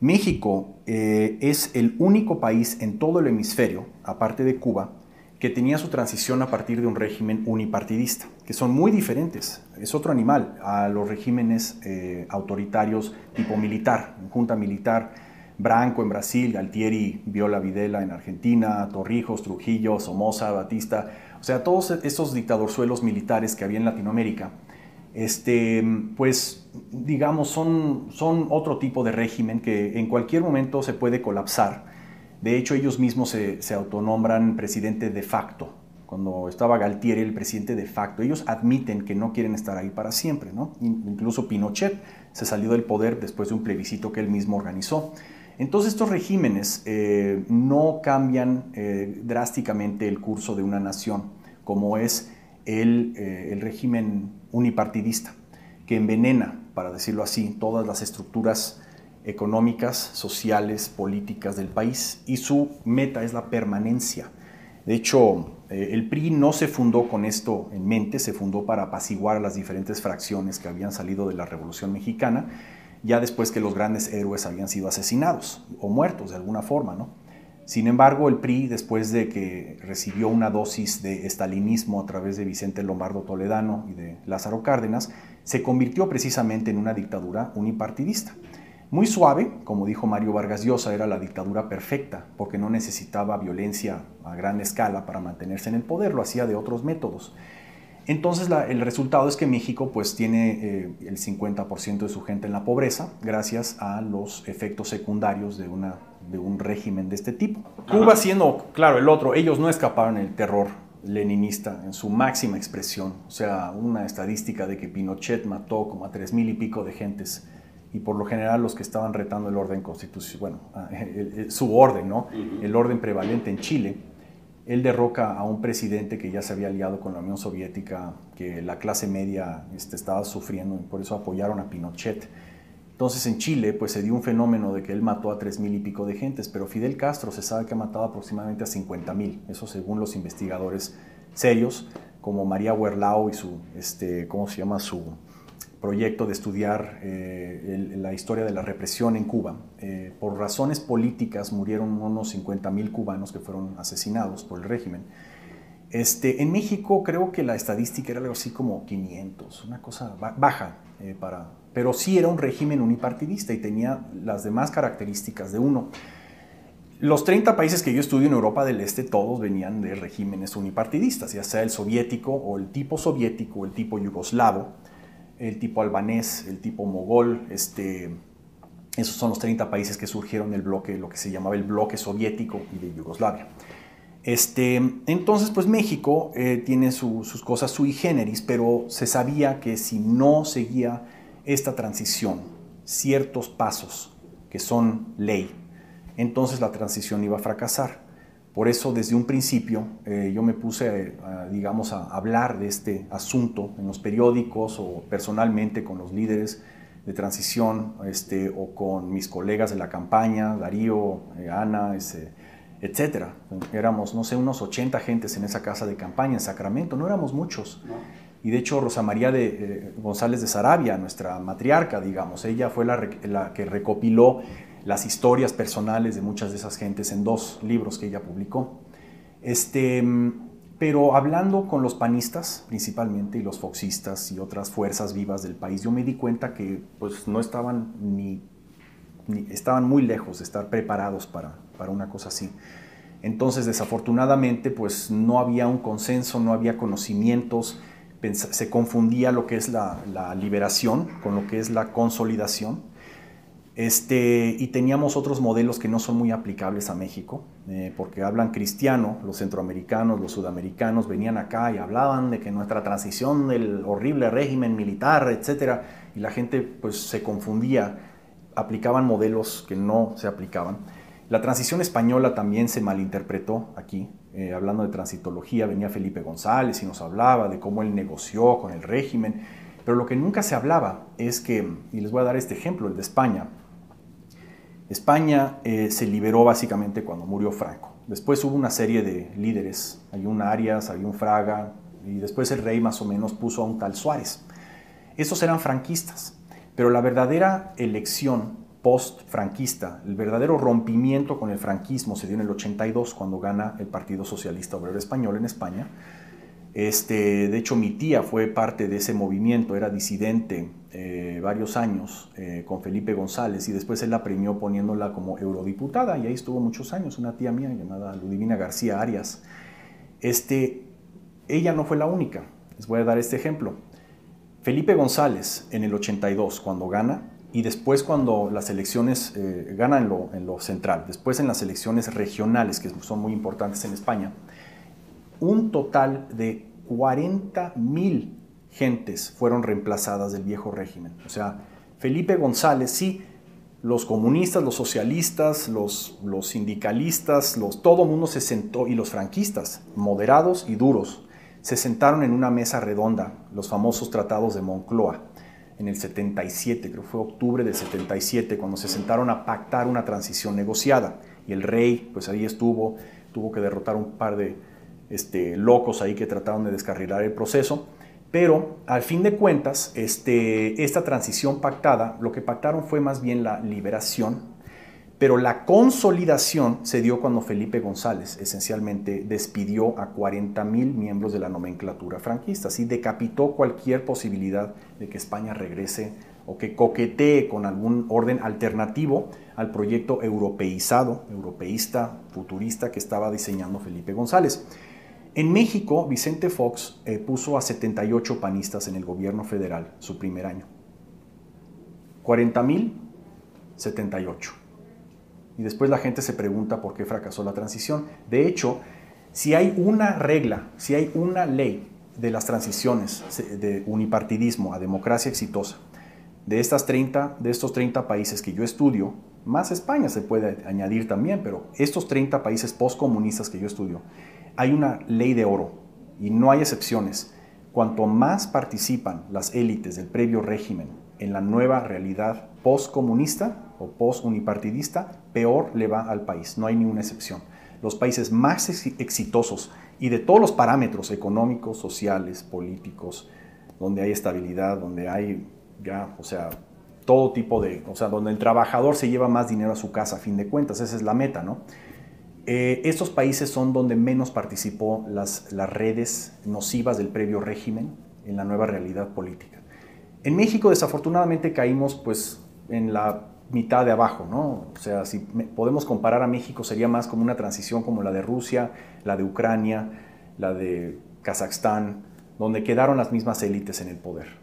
México es el único país en todo el hemisferio, aparte de Cuba, que tenía su transición a partir de un régimen unipartidista, que son muy diferentes, es otro animal a los regímenes autoritarios tipo militar, junta militar, Branco en Brasil, Altieri, Viola Videla en Argentina, Torrijos, Trujillo, Somoza, Batista, o sea, todos esos dictadorzuelos militares que había en Latinoamérica, pues digamos son otro tipo de régimen que en cualquier momento se puede colapsar. De hecho, ellos mismos se autonombran presidente de facto. Cuando estaba Galtieri, el presidente de facto, ellos admiten que no quieren estar ahí para siempre, ¿no? Incluso Pinochet se salió del poder después de un plebiscito que él mismo organizó. Entonces estos regímenes no cambian drásticamente el curso de una nación, como es el régimen unipartidista, que envenena, para decirlo así, todas las estructuras económicas, sociales, políticas del país, y su meta es la permanencia. De hecho, el PRI no se fundó con esto en mente, se fundó para apaciguar a las diferentes fracciones que habían salido de la Revolución Mexicana, ya después que los grandes héroes habían sido asesinados o muertos de alguna forma, ¿no? Sin embargo, el PRI, después de que recibió una dosis de estalinismo a través de Vicente Lombardo Toledano y de Lázaro Cárdenas, se convirtió precisamente en una dictadura unipartidista. Muy suave, como dijo Mario Vargas Llosa, era la dictadura perfecta, porque no necesitaba violencia a gran escala para mantenerse en el poder, lo hacía de otros métodos. Entonces el resultado es que México pues tiene el 50% de su gente en la pobreza gracias a los efectos secundarios de un régimen de este tipo. Cuba siendo, claro, el otro, ellos no escaparon del terror leninista en su máxima expresión, o sea, una estadística de que Pinochet mató como a 3,000 y pico de gentes, y por lo general los que estaban retando el orden constitucional, bueno, su orden, ¿no? El orden prevalente en Chile. Él derroca a un presidente que ya se había aliado con la Unión Soviética, que la clase media estaba sufriendo, y por eso apoyaron a Pinochet. Entonces en Chile pues se dio un fenómeno de que él mató a 3,000 y pico de gentes, pero Fidel Castro se sabe que ha matado aproximadamente a 50,000, eso según los investigadores serios, como María Huerlao y su, ¿cómo se llama?, su proyecto de estudiar la historia de la represión en Cuba. Por razones políticas murieron unos 50,000 cubanos que fueron asesinados por el régimen. En México creo que la estadística era algo así como 500, una cosa baja, pero sí era un régimen unipartidista y tenía las demás características de uno. Los 30 países que yo estudio en Europa del Este, todos venían de regímenes unipartidistas, ya sea el soviético o el tipo yugoslavo, el tipo albanés, el tipo mogol, esos son los 30 países que surgieron del bloque, lo que se llamaba el bloque soviético y de Yugoslavia. Entonces, pues México tiene sus cosas sui generis, pero se sabía que si no seguía esta transición, ciertos pasos que son ley, entonces la transición iba a fracasar. Por eso, desde un principio, yo me puse, digamos, a hablar de este asunto en los periódicos o personalmente con los líderes de transición o con mis colegas de la campaña, Darío, Ana, etcétera. Éramos, no sé, unos 80 gentes en esa casa de campaña en Sacramento, no éramos muchos. No. Y de hecho, Rosa María González de Sarabia, nuestra matriarca, digamos, ella fue la que recopiló las historias personales de muchas de esas gentes en 2 libros que ella publicó. Pero hablando con los panistas principalmente y los foxistas y otras fuerzas vivas del país, yo me di cuenta que pues no estaban estaban muy lejos de estar preparados para una cosa así. Entonces, desafortunadamente, pues no había un consenso, no había conocimientos, se confundía lo que es la liberación con lo que es la consolidación. Y teníamos otros modelos que no son muy aplicables a México, porque hablan cristiano, los centroamericanos, los sudamericanos venían acá y hablaban de que nuestra transición del horrible régimen militar, etcétera, y la gente pues se confundía, aplicaban modelos que no se aplicaban. La transición española también se malinterpretó aquí, hablando de transitología, venía Felipe González y nos hablaba de cómo él negoció con el régimen, pero lo que nunca se hablaba es que, y les voy a dar este ejemplo, el de España. España se liberó básicamente cuando murió Franco. Después hubo una serie de líderes, había un Arias, había un Fraga, y después el rey más o menos puso a un tal Suárez. Esos eran franquistas, pero la verdadera elección post-franquista. El verdadero rompimiento con el franquismo se dio en el 82, cuando gana el Partido Socialista Obrero Español en España. De hecho, mi tía fue parte de ese movimiento, era disidente varios años con Felipe González, y después él la premió poniéndola como eurodiputada, y ahí estuvo muchos años, una tía mía llamada Ludivina García Arias. Ella no fue la única. Les voy a dar este ejemplo. Felipe González en el 82, cuando gana, y después cuando las elecciones, gana en lo central, después en las elecciones regionales, que son muy importantes en España, un total de 40,000 gentes fueron reemplazadas del viejo régimen. O sea, Felipe González, sí, los comunistas, los socialistas, los sindicalistas, todo el mundo se sentó, y los franquistas, moderados y duros, se sentaron en una mesa redonda, los famosos tratados de Moncloa, en el 77, creo que fue octubre del 77, cuando se sentaron a pactar una transición negociada. Y el rey, pues ahí tuvo que derrotar un par de locos ahí que trataron de descarrilar el proceso. Pero al fin de cuentas, esta transición pactada, lo que pactaron fue más bien la liberación, pero la consolidación se dio cuando Felipe González esencialmente despidió a 40,000 miembros de la nomenclatura franquista, así decapitó cualquier posibilidad de que España regrese o que coquetee con algún orden alternativo al proyecto europeísta, futurista que estaba diseñando Felipe González. En México, Vicente Fox puso a 78 panistas en el gobierno federal su primer año. 40,000, 78. Y después la gente se pregunta por qué fracasó la transición. De hecho, si hay una regla, si hay una ley de las transiciones de unipartidismo a democracia exitosa, de estos 30 países que yo estudio, más España se puede añadir también, pero estos 30 países postcomunistas que yo estudio, hay una ley de oro y no hay excepciones. Cuanto más participan las élites del previo régimen en la nueva realidad postcomunista o postunipartidista, peor le va al país. No hay ninguna excepción. Los países más exitosos y de todos los parámetros económicos, sociales, políticos, donde hay estabilidad, donde hay todo tipo de, donde el trabajador se lleva más dinero a su casa, a fin de cuentas, esa es la meta, ¿no? Estos países son donde menos participó las redes nocivas del previo régimen en la nueva realidad política. En México, desafortunadamente, caímos pues en la mitad de abajo, ¿no? O sea, si podemos comparar a México, sería más como una transición como la de Rusia, la de Ucrania, la de Kazajstán, donde quedaron las mismas élites en el poder.